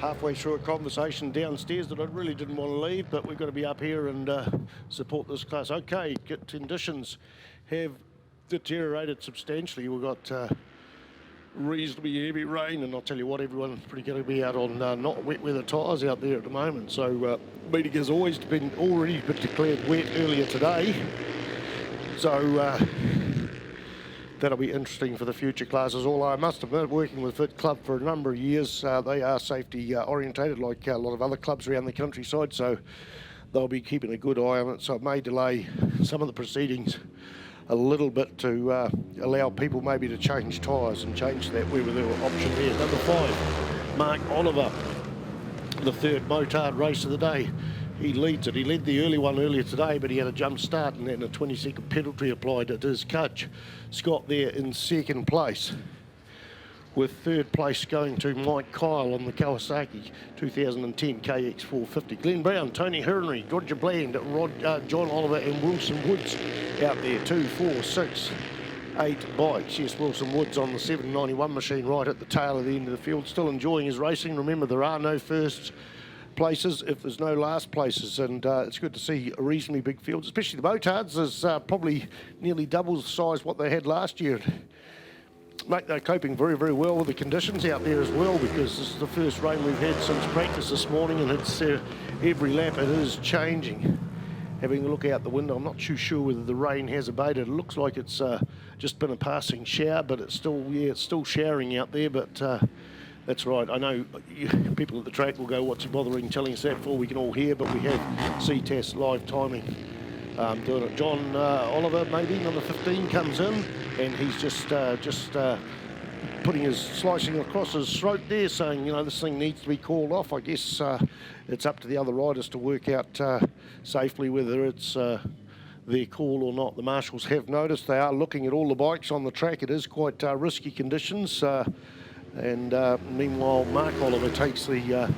halfway through a conversation downstairs that I really didn't want to leave, but we've got to be up here and support this class. Okay, conditions have deteriorated substantially. We've got reasonably heavy rain, and I'll tell you what, everyone's pretty going to be out on not wet weather tyres out there at the moment. So meeting has already been declared wet earlier today. So that'll be interesting for the future classes. Although I must admit, working with Fit Club for a number of years, they are safety orientated like a lot of other clubs around the countryside, so they'll be keeping a good eye on it. So it may delay some of the proceedings a little bit to allow people maybe to change tyres and change that whether there were option there. Number 5, Mark Oliver, the third Motard race of the day. He leads it. He led the early one earlier today, but he had a jump start and then a 20-second penalty applied at his catch. Scott there in second place, with third place going to Mike Kyle on the Kawasaki 2010 KX450. Glenn Brown, Tony Henry, Roger Bland, John Oliver and Wilson Woods out there. 2, 4, 6, 8 bikes. Yes, Wilson Woods on the 791 machine right at the tail of the end of the field, still enjoying his racing. Remember, there are no firsts places if there's no last places, and it's good to see a reasonably big field, especially the Motards. Is probably nearly double the size what they had last year. Mate, they're coping very, very well with the conditions out there as well, because this is the first rain we've had since practice this morning, and it's every lap it is changing. Having a look out the window, I'm not too sure whether the rain has abated. It looks like it's just been a passing shower, but it's still showering out there. But that's right. I know people at the track will go, what's he bothering telling us that for? We can all hear, but we have Ctas live timing doing it. John Oliver, maybe, number 15, comes in, and he's just putting his slicing across his throat there, saying, you know, this thing needs to be called off. I guess it's up to the other riders to work out safely whether it's their call or not. The marshals have noticed they are looking at all the bikes on the track. It is quite risky conditions. And meanwhile, Mark Oliver takes the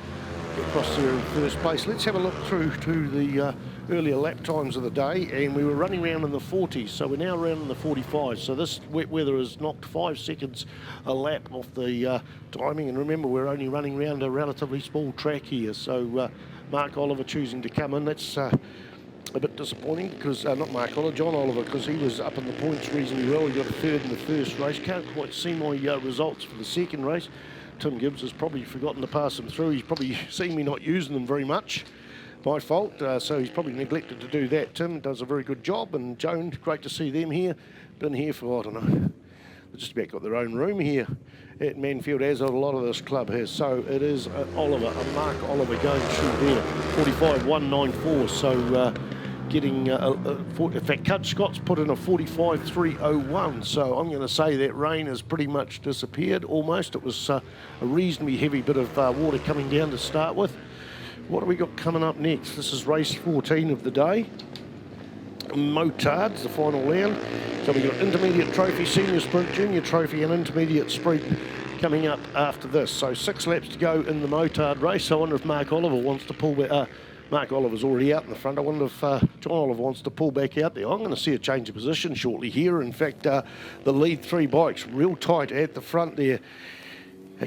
across there in first place. Let's have a look through to the earlier lap times of the day, and we were running around in the 40s, so we're now around in the 45s. So this wet weather has knocked 5 seconds a lap off the timing, and remember, we're only running around a relatively small track here. So Mark Oliver choosing to come in. That's a bit disappointing because, not Mark Oliver, John Oliver, because he was up in the points reasonably well. He got a third in the first race. Can't quite see my results for the second race. Tim Gibbs has probably forgotten to pass them through. He's probably seen me not using them very much. My fault, so he's probably neglected to do that. Tim does a very good job, and Joan, great to see them here. Been here for, I don't know, they've just about got their own room here at Manfield, as a lot of this club has. So it is Oliver, a Mark Oliver going through there, 45.194, so getting, in fact, Scott's put in a 45.301, so I'm going to say that rain has pretty much disappeared almost. It was a reasonably heavy bit of water coming down to start with. What have we got coming up next? This is race 14 of the day. Motards, the final round. So we've got intermediate trophy, senior sprint, junior trophy and intermediate sprint coming up after this. So 6 laps to go in the Motard race. I wonder if Mark Oliver wants to pull back. Mark Oliver's already out in the front. I wonder if John Oliver wants to pull back out there. I'm going to see a change of position shortly here. In fact, the lead 3 bikes real tight at the front there.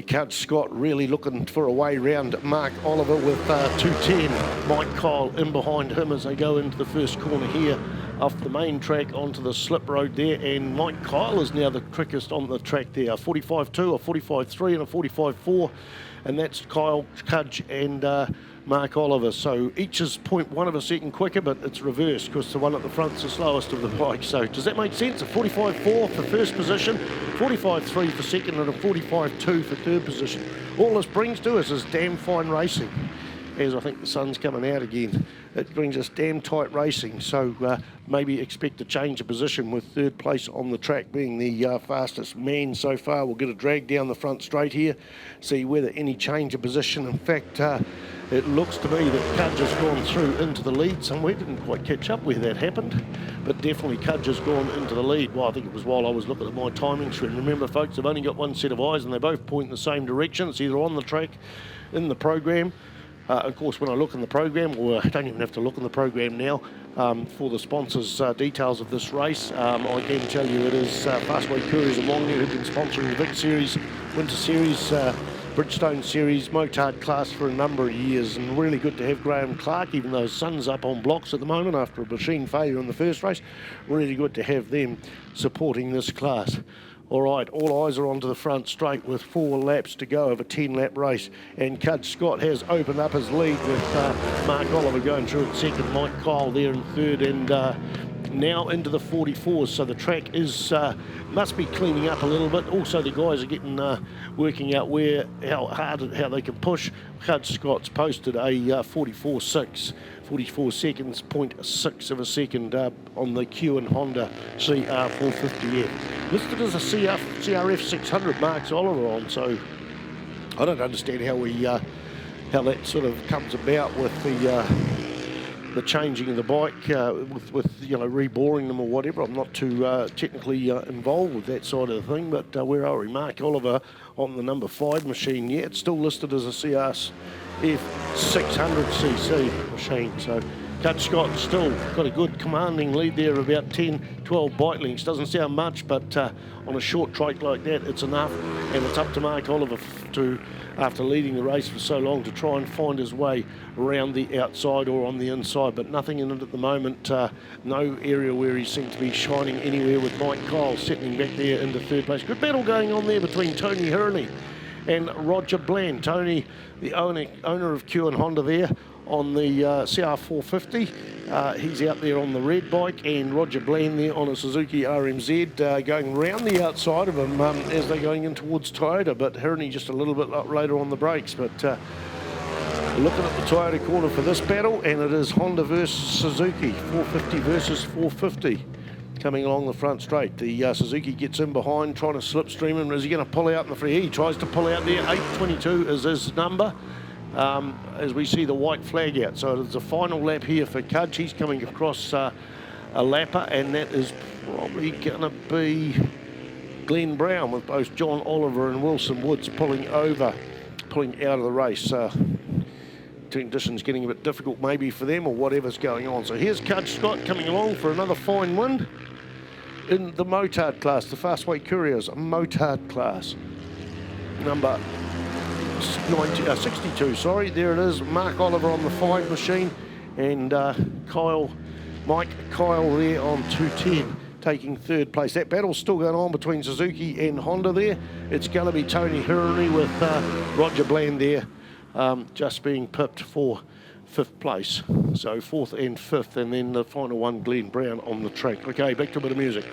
Coach Scott really looking for a way round Mark Oliver with 210. Mike Kyle in behind him as they go into the first corner here off the main track onto the slip road there. And Mike Kyle is now the quickest on the track there. A 45.2, a 45.3 and a 45.4. And that's Kyle, Cudge and Mark Oliver. So each is 0.1 of a second quicker, but it's reversed because the one at the front's the slowest of the bikes. So does that make sense? A 45.4 for first position, 45.3 for second, and a 45.2 for third position. All this brings to us is damn fine racing. As I think the sun's coming out again, it brings us damn tight racing. So maybe expect a change of position with third place on the track being the fastest man so far. We'll get a drag down the front straight here, see whether any change of position. In fact, it looks to me that Cudge has gone through into the lead somewhere. Didn't quite catch up where that happened, but definitely Cudge has gone into the lead. Well, I think it was while I was looking at my timing screen. Remember, folks, I've only got one set of eyes and they both point in the same direction. It's either on the track, in the program. Of course, when I look in the program, or I don't even have to look in the program now, for the sponsors' details of this race, I can tell you it is Fastway Couriers along there who've been sponsoring the big series, Winter Series, Bridgestone Series motard class for a number of years, and really good to have Graham Clark, even though his son's up on blocks at the moment after a machine failure in the first race. Really good to have them supporting this class. All right, all eyes are onto the front straight with 4 laps to go of a 10-lap race. And Cud Scott has opened up his lead with Mark Oliver going through in second, Mike Kyle there in third, and now into the 44s. So the track is must be cleaning up a little bit. Also, the guys are getting working out how hard and how they can push. Cud Scott's posted a 44.6. 44 seconds, 0.6 of a second on the Q and Honda CR450F. Listed as a CRF 600 Marks Oliver on, so I don't understand how how that sort of comes about with the changing of the bike, with you know, reboring them or whatever. I'm not too technically involved with that side of the thing, but where are we? Mark Oliver on the number 5 machine. Yeah, it's still listed as a CRF 600cc machine. So Cud Scott still got a good commanding lead there of about 10, 12 bike lengths. Doesn't sound much, but on a short trike like that, it's enough. And it's up to Mark Oliver to, after leading the race for so long, to try and find his way around the outside or on the inside, but nothing in it at the moment. No area where he seemed to be shining anywhere, with Mike Kyle settling back there into third place. Good battle going on there between Tony Hirney and Roger Bland. Tony, the owner of Q and Honda there on the CR450. He's out there on the red bike, and Roger Bland there on a Suzuki RMZ going round the outside of him as they're going in towards Toyota, but Hirney just a little bit later on the brakes. But looking at the Toyota corner for this battle, and it is Honda versus Suzuki, 450 versus 450. Coming along the front straight, the Suzuki gets in behind, trying to slipstream him. Is he going to pull out in the free? He tries to pull out there. 8:22 is his number, as we see the white flag out. So it's a final lap here for Cudge. He's coming across a lapper, and that is probably going to be Glenn Brown, with both John Oliver and Wilson Woods pulling out of the race. Conditions getting a bit difficult maybe for them, or whatever's going on. So here's Cud Scott coming along for another fine win in the motard class, the Fastway Couriers motard class. Number 62, sorry, there it is. Mark Oliver on the 5 machine, and Mike Kyle there on 210, taking third place. That battle's still going on between Suzuki and Honda there. It's going to be Tony Hirney with Roger Bland there, just being pipped for 5th place. So 4th and 5th, and then the final one, Glenn Brown on the track. Okay, back to a bit of music.